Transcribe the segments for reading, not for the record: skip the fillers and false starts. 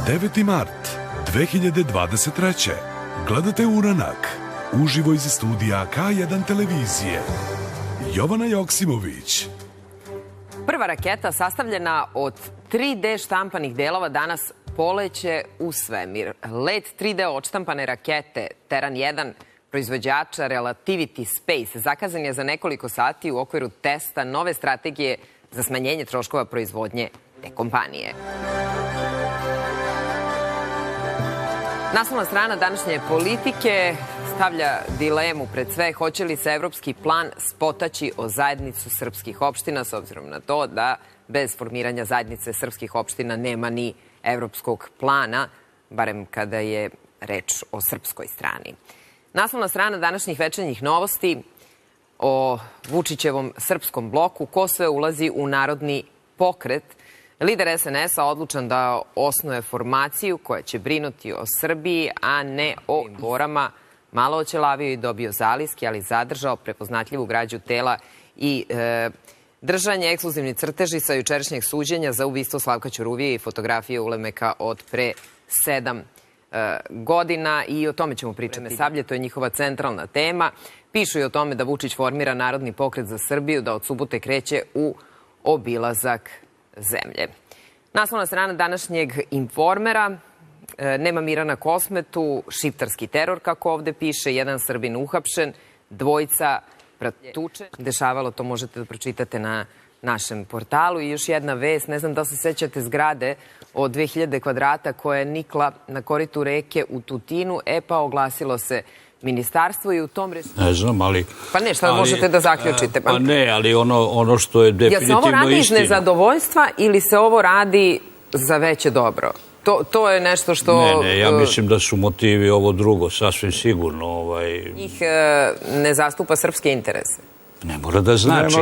9. mart 2023. Gledate Uranak, uživo iz studija K1 televizije. Jovana Joksimović. Prva raketa sastavljena od 3D štampanih delova danas poleće u svemir. Let 3D odštampane rakete Terran 1 proizvođača Relativity Space zakazan je za nekoliko sati u okviru testa nove strategije za smanjenje troškova proizvodnje te kompanije. Naslovna strana današnje Politike stavlja dilemu pred sve hoće li se evropski plan spotaći o zajednicu srpskih opština, s obzirom na to da bez formiranja zajednice srpskih opština nema ni evropskog plana, barem kada je reč o srpskoj strani. Naslovna strana današnjih večernjih novosti o Vučićevom srpskom bloku, ko sve ulazi u narodni pokret. Lider SNS-a odlučan da osnuje formaciju koja će brinuti o Srbiji, a ne o borama. Malo oćelavio i dobio zaliski, ali zadržao prepoznatljivu građu tela i držanje ekskluzivni crteži sa jučerašnjeg suđenja za ubistvo Slavka Ćuruvije i fotografije Ulemeka od pre 7 godina. I o tome ćemo pričati. Sablje, to je njihova centralna tema. Pišu i o tome da Vučić formira narodni pokret za Srbiju, da od subote kreće u obilazak zemlje. Naslovna strana današnjeg Informera. Nema mira na Kosmetu, šiptarski teror, kako ovde piše, jedan Srbin uhapšen, dvojica pretuče. Dešavalo, to možete da pročitate na našem portalu. I još jedna vest, ne znam da se sećate zgrade od 2000 kvadrata koja je nikla na koritu reke u Tutinu, pa oglasilo se ministarstvo i u tom rešenju... Ne znam, ali... Pa ne, šta možete da zaključite? Pa ne, ali ono što je definitivno istina... Jel se ovo radi iz nezadovoljstva ili se ovo radi za veće dobro? To je nešto što... Ne, ja mislim da su motivi ovo drugo, sasvim sigurno. Njih ne zastupa srpske interese. Ne mora da znači,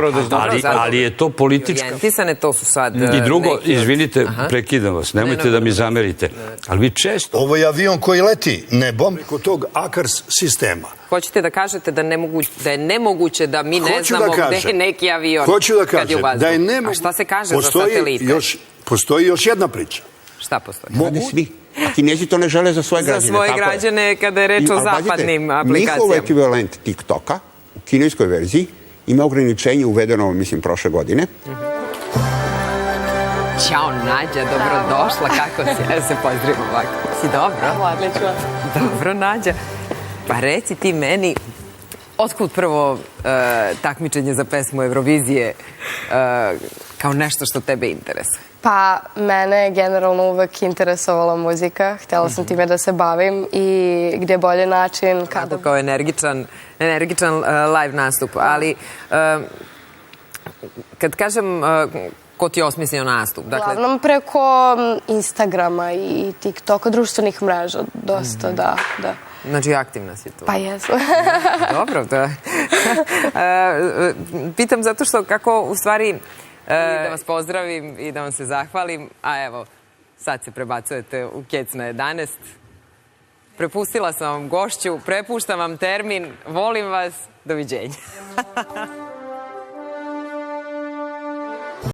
ali je to politička... Orijentisane, to su sad... I drugo, izvinite, prekidam vas, nemojte da mi zamerite, ali vi često... Ovo je avion koji leti nebom preko tog ACARS sistema. Hoćete da kažete da je nemoguće da mi ne znamo gde je neki avion? Hoću da kažem da je nemoguće... A šta se kaže za satelite? Postoji još jedna priča. Šta postoji? Rade svi. A Kinezi to ne žele za svoje građane. Za svoje građane kada je reč o zapadnim aplikacijama. Njihov ekvivalent TikToka u kineskoj verziji ima ograničenje uvedeno, mislim, prošle godine. Ćao, Nađa, dobrodošla. Kako si? Ja se pozdravim ovako. Si dobro? Odlično. Dobro, Nađa. Pa reci ti meni, otkud prvo takmičenje za pesmu Eurovizije kao nešto što tebe interesuje? Pa, mene je generalno uvek interesovala muzika. Htjela sam time da se bavim i gdje je bolji način... Kao energičan live nastup. Ali, kad kažem ko ti je osmislio nastup? Uglavnom preko Instagrama i TikToka, društvenih mreža. Dosta, da. Znači, aktivna si tu. Pa jesu. Dobro, da. Pitam zato što kako u stvari... Da vas pozdravim i da vam se zahvalim. A evo, sad se prebacujete u Kec na 11. Prepustila sam vam gošću, prepuštam vam termin. Volim vas. Doviđenja.